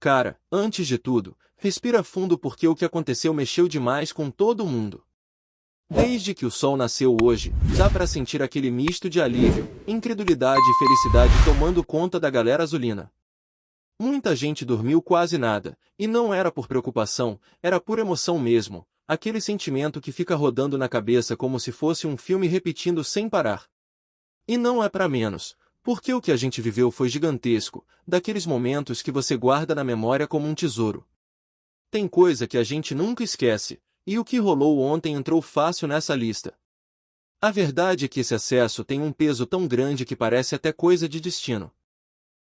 Cara, antes de tudo, respira fundo porque o que aconteceu mexeu demais com todo mundo. Desde que o sol nasceu hoje, dá pra sentir aquele misto de alívio, incredulidade e felicidade tomando conta da galera azulina. Muita gente dormiu quase nada, e não era por preocupação, era por emoção mesmo, aquele sentimento que fica rodando na cabeça como se fosse um filme repetindo sem parar. E não é pra menos, porque o que a gente viveu foi gigantesco, daqueles momentos que você guarda na memória como um tesouro. Tem coisa que a gente nunca esquece, e o que rolou ontem entrou fácil nessa lista. A verdade é que esse acesso tem um peso tão grande que parece até coisa de destino.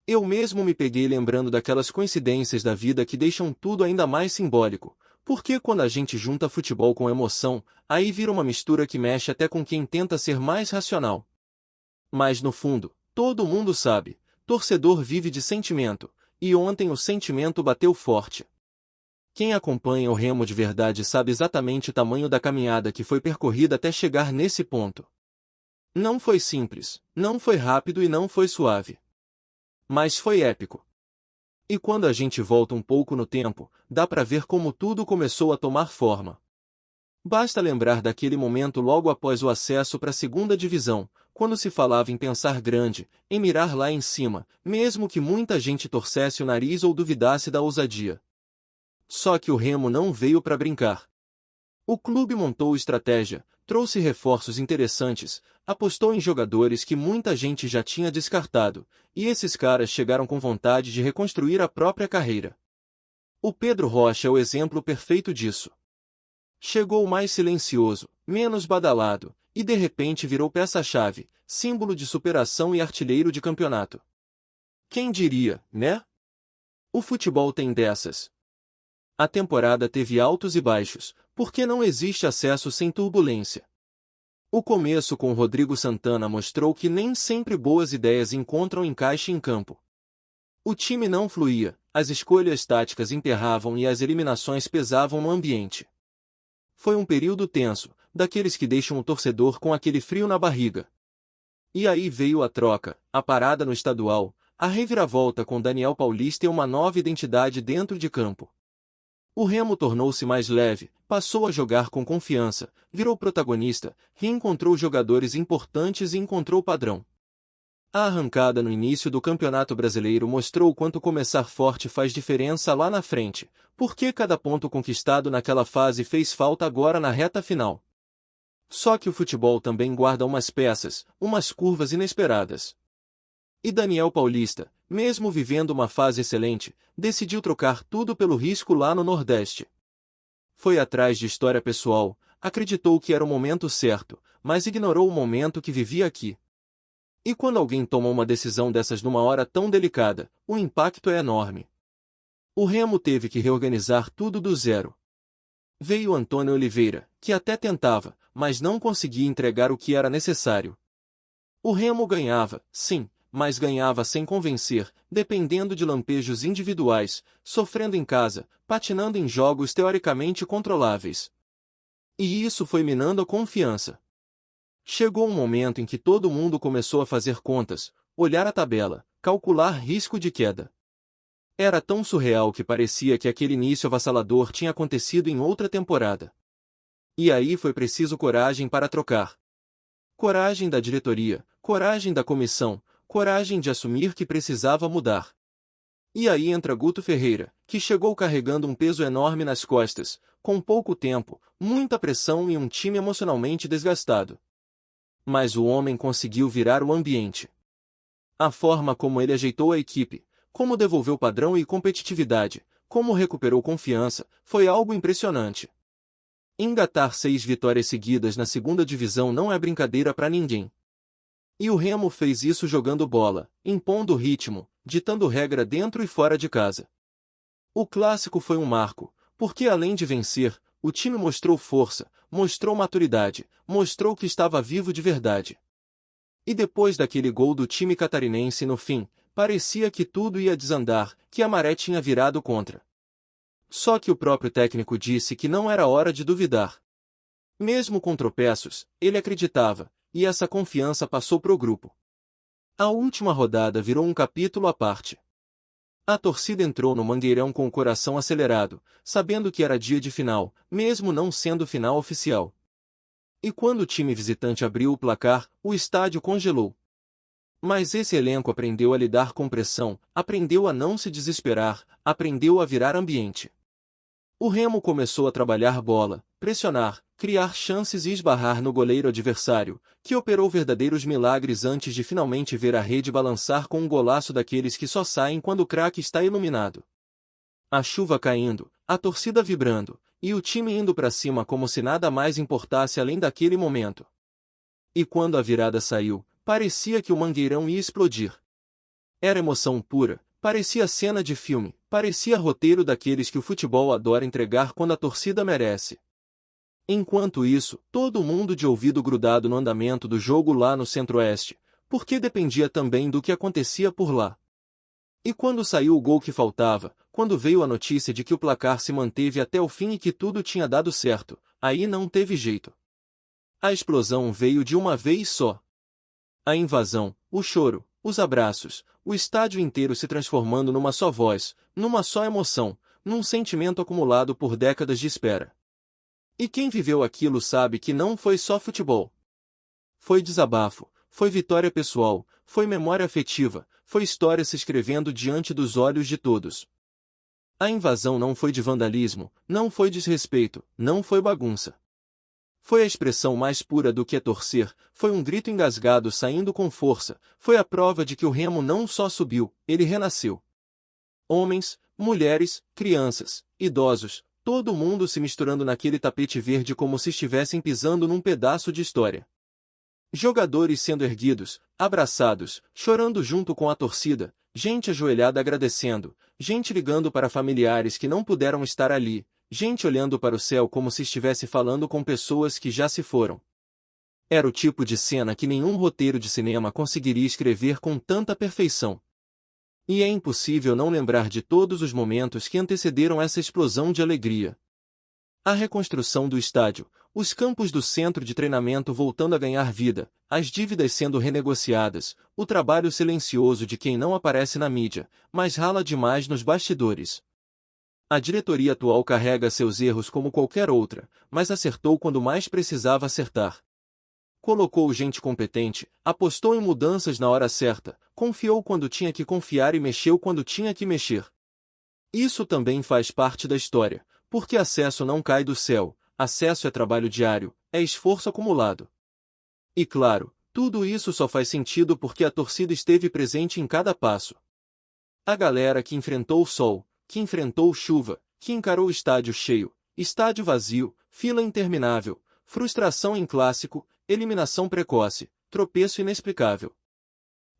Eu mesmo me peguei lembrando daquelas coincidências da vida que deixam tudo ainda mais simbólico, porque quando a gente junta futebol com emoção, aí vira uma mistura que mexe até com quem tenta ser mais racional. Mas no fundo, todo mundo sabe, torcedor vive de sentimento, e ontem o sentimento bateu forte. Quem acompanha o Remo de verdade sabe exatamente o tamanho da caminhada que foi percorrida até chegar nesse ponto. Não foi simples, não foi rápido e não foi suave. Mas foi épico. E quando a gente volta um pouco no tempo, dá pra ver como tudo começou a tomar forma. Basta lembrar daquele momento logo após o acesso para a segunda divisão, quando se falava em pensar grande, em mirar lá em cima, mesmo que muita gente torcesse o nariz ou duvidasse da ousadia. Só que o Remo não veio para brincar. O clube montou estratégia, trouxe reforços interessantes, apostou em jogadores que muita gente já tinha descartado, e esses caras chegaram com vontade de reconstruir a própria carreira. O Pedro Rocha é o exemplo perfeito disso. Chegou mais silencioso, menos badalado, e de repente virou peça-chave, símbolo de superação e artilheiro de campeonato. Quem diria, né? O futebol tem dessas. A temporada teve altos e baixos, porque não existe acesso sem turbulência. O começo com Rodrigo Santana mostrou que nem sempre boas ideias encontram encaixe em campo. O time não fluía, as escolhas táticas emperravam e as eliminações pesavam no ambiente. Foi um período tenso, daqueles que deixam o torcedor com aquele frio na barriga. E aí veio a troca, a parada no estadual, a reviravolta com Daniel Paulista e uma nova identidade dentro de campo. O Remo tornou-se mais leve, passou a jogar com confiança, virou protagonista, reencontrou jogadores importantes e encontrou padrão. A arrancada no início do Campeonato Brasileiro mostrou o quanto começar forte faz diferença lá na frente, porque cada ponto conquistado naquela fase fez falta agora na reta final. Só que o futebol também guarda umas peças, umas curvas inesperadas. E Daniel Paulista, mesmo vivendo uma fase excelente, decidiu trocar tudo pelo risco lá no Nordeste. Foi atrás de história pessoal, acreditou que era o momento certo, mas ignorou o momento que vivia aqui. E quando alguém toma uma decisão dessas numa hora tão delicada, o impacto é enorme. O Remo teve que reorganizar tudo do zero. Veio Antônio Oliveira, que até tentava, mas não conseguia entregar o que era necessário. O Remo ganhava, sim, mas ganhava sem convencer, dependendo de lampejos individuais, sofrendo em casa, patinando em jogos teoricamente controláveis. E isso foi minando a confiança. Chegou um momento em que todo mundo começou a fazer contas, olhar a tabela, calcular risco de queda. Era tão surreal que parecia que aquele início avassalador tinha acontecido em outra temporada. E aí foi preciso coragem para trocar. Coragem da diretoria, coragem da comissão, coragem de assumir que precisava mudar. E aí entra Guto Ferreira, que chegou carregando um peso enorme nas costas, com pouco tempo, muita pressão e um time emocionalmente desgastado. Mas o homem conseguiu virar o ambiente. A forma como ele ajeitou a equipe, como devolveu padrão e competitividade, como recuperou confiança, foi algo impressionante. Engatar 6 vitórias seguidas na segunda divisão não é brincadeira para ninguém. E o Remo fez isso jogando bola, impondo ritmo, ditando regra dentro e fora de casa. O clássico foi um marco, porque além de vencer, o time mostrou força, mostrou maturidade, mostrou que estava vivo de verdade. E depois daquele gol do time catarinense no fim, parecia que tudo ia desandar, que a maré tinha virado contra. Só que o próprio técnico disse que não era hora de duvidar. Mesmo com tropeços, ele acreditava, e essa confiança passou pro grupo. A última rodada virou um capítulo à parte. A torcida entrou no Mangueirão com o coração acelerado, sabendo que era dia de final, mesmo não sendo final oficial. E quando o time visitante abriu o placar, o estádio congelou. Mas esse elenco aprendeu a lidar com pressão, aprendeu a não se desesperar, aprendeu a virar ambiente. O Remo começou a trabalhar bola, pressionar, criar chances e esbarrar no goleiro adversário, que operou verdadeiros milagres antes de finalmente ver a rede balançar com um golaço daqueles que só saem quando o craque está iluminado. A chuva caindo, a torcida vibrando, e o time indo para cima como se nada mais importasse além daquele momento. E quando a virada saiu, parecia que o Mangueirão ia explodir. Era emoção pura, parecia cena de filme, parecia roteiro daqueles que o futebol adora entregar quando a torcida merece. Enquanto isso, todo mundo de ouvido grudado no andamento do jogo lá no Centro-Oeste, porque dependia também do que acontecia por lá. E quando saiu o gol que faltava, quando veio a notícia de que o placar se manteve até o fim e que tudo tinha dado certo, aí não teve jeito. A explosão veio de uma vez só. A invasão, o choro, os abraços, o estádio inteiro se transformando numa só voz, numa só emoção, num sentimento acumulado por décadas de espera. E quem viveu aquilo sabe que não foi só futebol. Foi desabafo, foi vitória pessoal, foi memória afetiva, foi história se escrevendo diante dos olhos de todos. A invasão não foi de vandalismo, não foi desrespeito, não foi bagunça. Foi a expressão mais pura do que é torcer, foi um grito engasgado saindo com força, foi a prova de que o Remo não só subiu, ele renasceu. Homens, mulheres, crianças, idosos, todo mundo se misturando naquele tapete verde como se estivessem pisando num pedaço de história. Jogadores sendo erguidos, abraçados, chorando junto com a torcida, gente ajoelhada agradecendo, gente ligando para familiares que não puderam estar ali, gente olhando para o céu como se estivesse falando com pessoas que já se foram. Era o tipo de cena que nenhum roteiro de cinema conseguiria escrever com tanta perfeição. E é impossível não lembrar de todos os momentos que antecederam essa explosão de alegria. A reconstrução do estádio, os campos do centro de treinamento voltando a ganhar vida, as dívidas sendo renegociadas, o trabalho silencioso de quem não aparece na mídia, mas rala demais nos bastidores. A diretoria atual carrega seus erros como qualquer outra, mas acertou quando mais precisava acertar. Colocou gente competente, apostou em mudanças na hora certa, confiou quando tinha que confiar e mexeu quando tinha que mexer. Isso também faz parte da história, porque acesso não cai do céu, acesso é trabalho diário, é esforço acumulado. E claro, tudo isso só faz sentido porque a torcida esteve presente em cada passo. A galera que enfrentou o sol, que enfrentou chuva, que encarou estádio cheio, estádio vazio, fila interminável, frustração em clássico, eliminação precoce, tropeço inexplicável.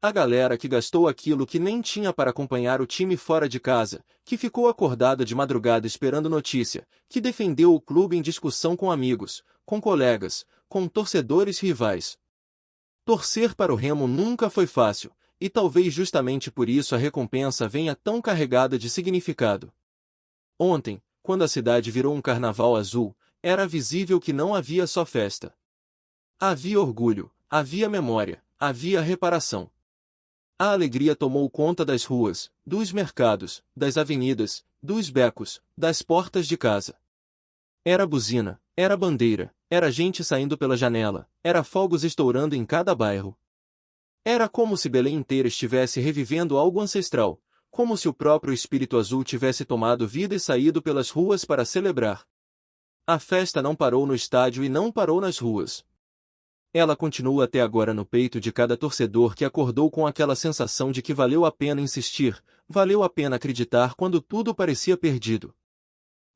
A galera que gastou aquilo que nem tinha para acompanhar o time fora de casa, que ficou acordada de madrugada esperando notícia, que defendeu o clube em discussão com amigos, com colegas, com torcedores rivais. Torcer para o Remo nunca foi fácil, e talvez justamente por isso a recompensa venha tão carregada de significado. Ontem, quando a cidade virou um carnaval azul, era visível que não havia só festa. Havia orgulho, havia memória, havia reparação. A alegria tomou conta das ruas, dos mercados, das avenidas, dos becos, das portas de casa. Era buzina, era bandeira, era gente saindo pela janela, era fogos estourando em cada bairro. Era como se Belém inteira estivesse revivendo algo ancestral, como se o próprio espírito azul tivesse tomado vida e saído pelas ruas para celebrar. A festa não parou no estádio e não parou nas ruas. Ela continua até agora no peito de cada torcedor que acordou com aquela sensação de que valeu a pena insistir, valeu a pena acreditar quando tudo parecia perdido.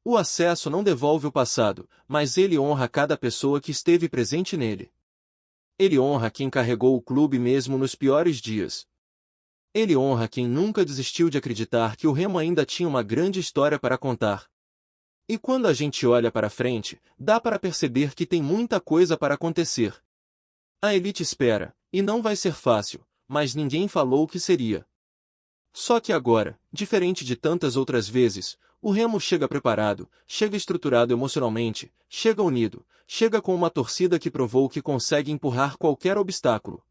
O acesso não devolve o passado, mas ele honra cada pessoa que esteve presente nele. Ele honra quem carregou o clube mesmo nos piores dias. Ele honra quem nunca desistiu de acreditar que o Remo ainda tinha uma grande história para contar. E quando a gente olha para frente, dá para perceber que tem muita coisa para acontecer. A elite espera, e não vai ser fácil, mas ninguém falou que seria. Só que agora, diferente de tantas outras vezes, o Remo chega preparado, chega estruturado emocionalmente, chega unido, chega com uma torcida que provou que consegue empurrar qualquer obstáculo.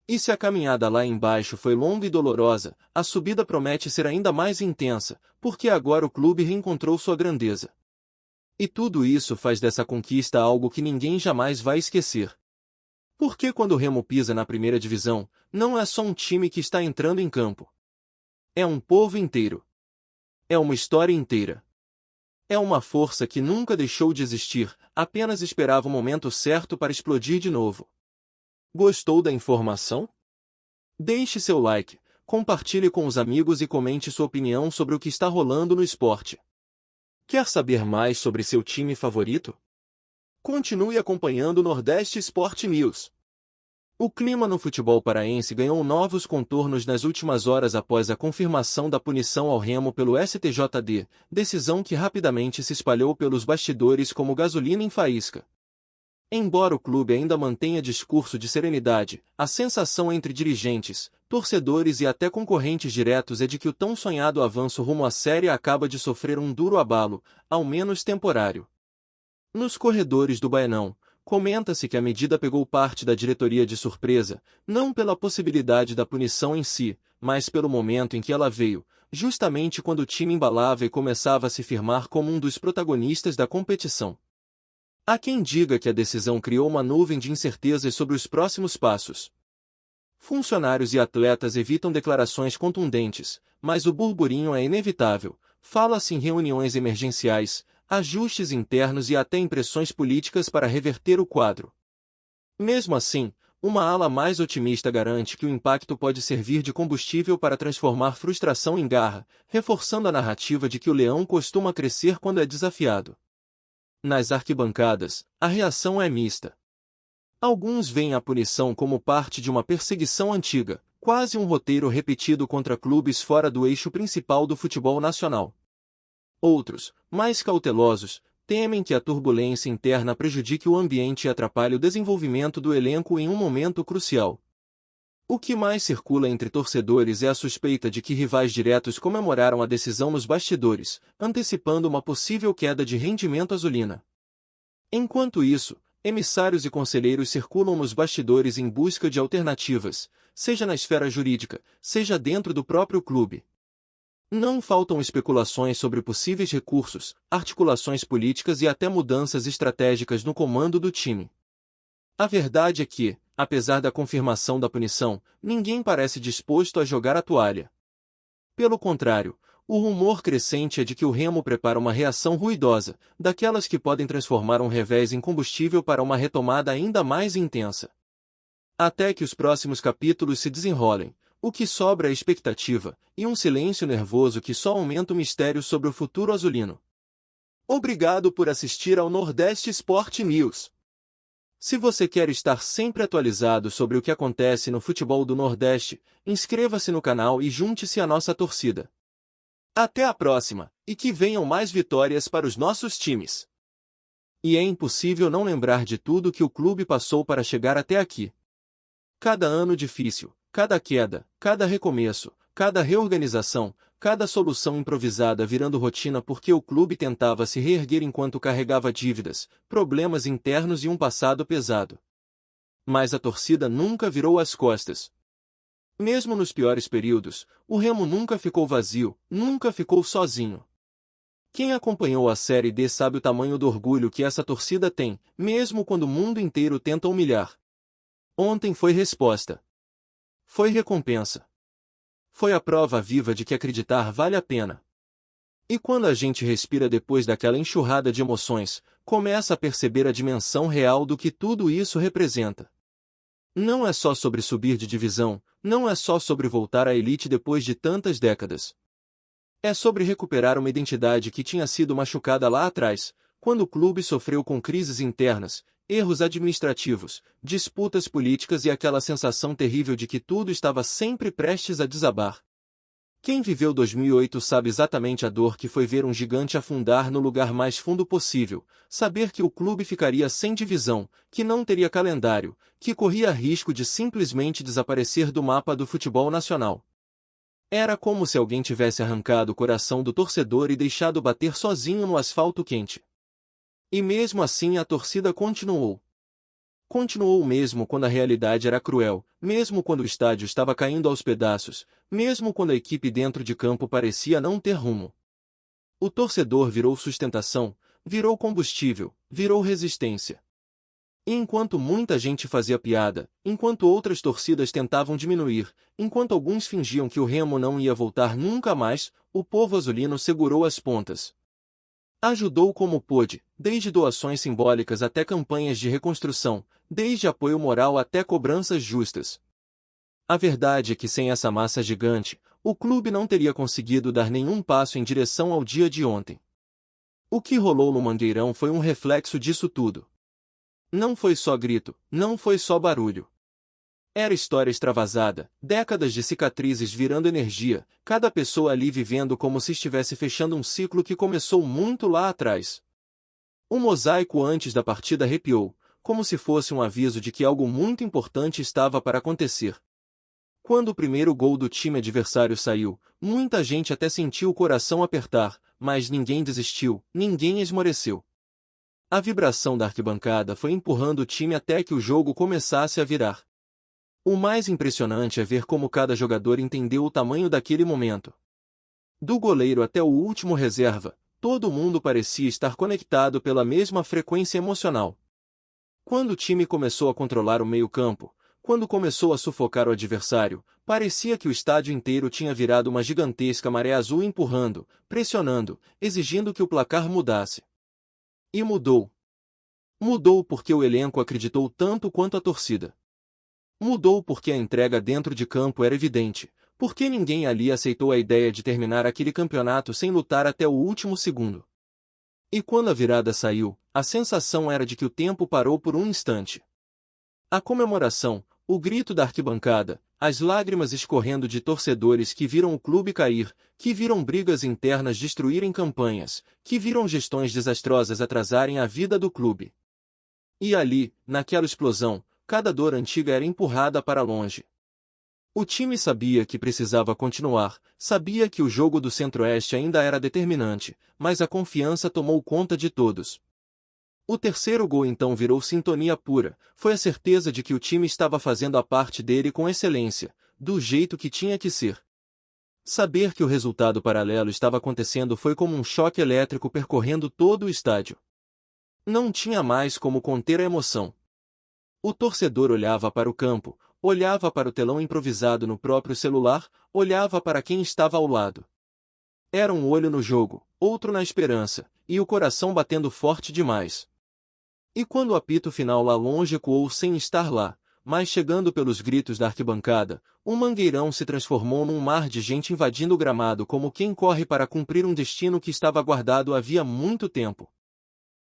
E se a caminhada lá embaixo foi longa e dolorosa, a subida promete ser ainda mais intensa, porque agora o clube reencontrou sua grandeza. E tudo isso faz dessa conquista algo que ninguém jamais vai esquecer. Porque quando o Remo pisa na primeira divisão, não é só um time que está entrando em campo. É um povo inteiro. É uma história inteira. É uma força que nunca deixou de existir, apenas esperava o momento certo para explodir de novo. Gostou da informação? Deixe seu like, compartilhe com os amigos e comente sua opinião sobre o que está rolando no esporte. Quer saber mais sobre seu time favorito? Continue acompanhando o Nordeste Sport News. O clima no futebol paraense ganhou novos contornos nas últimas horas após a confirmação da punição ao Remo pelo STJD, decisão que rapidamente se espalhou pelos bastidores como gasolina em faísca. Embora o clube ainda mantenha discurso de serenidade, a sensação entre dirigentes, torcedores e até concorrentes diretos é de que o tão sonhado avanço rumo à Série A acaba de sofrer um duro abalo, ao menos temporário. Nos corredores do Baianão, comenta-se que a medida pegou parte da diretoria de surpresa, não pela possibilidade da punição em si, mas pelo momento em que ela veio, justamente quando o time embalava e começava a se firmar como um dos protagonistas da competição. Há quem diga que a decisão criou uma nuvem de incertezas sobre os próximos passos. Funcionários e atletas evitam declarações contundentes, mas o burburinho é inevitável. Fala-se em reuniões emergenciais, ajustes internos e até impressões políticas para reverter o quadro. Mesmo assim, uma ala mais otimista garante que o impacto pode servir de combustível para transformar frustração em garra, reforçando a narrativa de que o leão costuma crescer quando é desafiado. Nas arquibancadas, a reação é mista. Alguns veem a punição como parte de uma perseguição antiga, quase um roteiro repetido contra clubes fora do eixo principal do futebol nacional. Outros, mais cautelosos, temem que a turbulência interna prejudique o ambiente e atrapalhe o desenvolvimento do elenco em um momento crucial. O que mais circula entre torcedores é a suspeita de que rivais diretos comemoraram a decisão nos bastidores, antecipando uma possível queda de rendimento azulina. Enquanto isso, emissários e conselheiros circulam nos bastidores em busca de alternativas, seja na esfera jurídica, seja dentro do próprio clube. Não faltam especulações sobre possíveis recursos, articulações políticas e até mudanças estratégicas no comando do time. A verdade é que, apesar da confirmação da punição, ninguém parece disposto a jogar a toalha. Pelo contrário, o rumor crescente é de que o Remo prepara uma reação ruidosa, daquelas que podem transformar um revés em combustível para uma retomada ainda mais intensa. Até que os próximos capítulos se desenrolem, o que sobra é expectativa, e um silêncio nervoso que só aumenta o mistério sobre o futuro azulino. Obrigado por assistir ao Nordeste Sport News. Se você quer estar sempre atualizado sobre o que acontece no futebol do Nordeste, inscreva-se no canal e junte-se à nossa torcida. Até a próxima, e que venham mais vitórias para os nossos times. E é impossível não lembrar de tudo que o clube passou para chegar até aqui. Cada ano difícil, cada queda, cada recomeço, cada reorganização, cada solução improvisada virando rotina porque o clube tentava se reerguer enquanto carregava dívidas, problemas internos e um passado pesado. Mas a torcida nunca virou as costas. Mesmo nos piores períodos, o Remo nunca ficou vazio, nunca ficou sozinho. Quem acompanhou a Série D sabe o tamanho do orgulho que essa torcida tem, mesmo quando o mundo inteiro tenta humilhar. Ontem foi resposta. Foi recompensa. Foi a prova viva de que acreditar vale a pena. E quando a gente respira depois daquela enxurrada de emoções, começa a perceber a dimensão real do que tudo isso representa. Não é só sobre subir de divisão, não é só sobre voltar à elite depois de tantas décadas. É sobre recuperar uma identidade que tinha sido machucada lá atrás, quando o clube sofreu com crises internas, erros administrativos, disputas políticas e aquela sensação terrível de que tudo estava sempre prestes a desabar. Quem viveu 2008 sabe exatamente a dor que foi ver um gigante afundar no lugar mais fundo possível, saber que o clube ficaria sem divisão, que não teria calendário, que corria risco de simplesmente desaparecer do mapa do futebol nacional. Era como se alguém tivesse arrancado o coração do torcedor e deixado bater sozinho no asfalto quente. E mesmo assim a torcida continuou. Continuou mesmo quando a realidade era cruel, mesmo quando o estádio estava caindo aos pedaços, mesmo quando a equipe dentro de campo parecia não ter rumo. O torcedor virou sustentação, virou combustível, virou resistência. E enquanto muita gente fazia piada, enquanto outras torcidas tentavam diminuir, enquanto alguns fingiam que o Remo não ia voltar nunca mais, o povo azulino segurou as pontas. Ajudou como pôde, desde doações simbólicas até campanhas de reconstrução, desde apoio moral até cobranças justas. A verdade é que sem essa massa gigante, o clube não teria conseguido dar nenhum passo em direção ao dia de ontem. O que rolou no Mangueirão foi um reflexo disso tudo. Não foi só grito, não foi só barulho. Era história extravasada, décadas de cicatrizes virando energia, cada pessoa ali vivendo como se estivesse fechando um ciclo que começou muito lá atrás. O mosaico antes da partida arrepiou, como se fosse um aviso de que algo muito importante estava para acontecer. Quando o primeiro gol do time adversário saiu, muita gente até sentiu o coração apertar, mas ninguém desistiu, ninguém esmoreceu. A vibração da arquibancada foi empurrando o time até que o jogo começasse a virar. O mais impressionante é ver como cada jogador entendeu o tamanho daquele momento. Do goleiro até o último reserva, todo mundo parecia estar conectado pela mesma frequência emocional. Quando o time começou a controlar o meio-campo, quando começou a sufocar o adversário, parecia que o estádio inteiro tinha virado uma gigantesca maré azul empurrando, pressionando, exigindo que o placar mudasse. E mudou. Mudou porque o elenco acreditou tanto quanto a torcida. Mudou porque a entrega dentro de campo era evidente, porque ninguém ali aceitou a ideia de terminar aquele campeonato sem lutar até o último segundo. E quando a virada saiu, a sensação era de que o tempo parou por um instante. A comemoração, o grito da arquibancada, as lágrimas escorrendo de torcedores que viram o clube cair, que viram brigas internas destruírem campanhas, que viram gestões desastrosas atrasarem a vida do clube. E ali, naquela explosão, cada dor antiga era empurrada para longe. O time sabia que precisava continuar, sabia que o jogo do Centro-Oeste ainda era determinante, mas a confiança tomou conta de todos. O terceiro gol então virou sintonia pura, foi a certeza de que o time estava fazendo a parte dele com excelência, do jeito que tinha que ser. Saber que o resultado paralelo estava acontecendo foi como um choque elétrico percorrendo todo o estádio. Não tinha mais como conter a emoção. O torcedor olhava para o campo, olhava para o telão improvisado no próprio celular, olhava para quem estava ao lado. Era um olho no jogo, outro na esperança, e o coração batendo forte demais. E quando o apito final lá longe ecoou sem estar lá, mas chegando pelos gritos da arquibancada, o Mangueirão se transformou num mar de gente invadindo o gramado como quem corre para cumprir um destino que estava guardado havia muito tempo.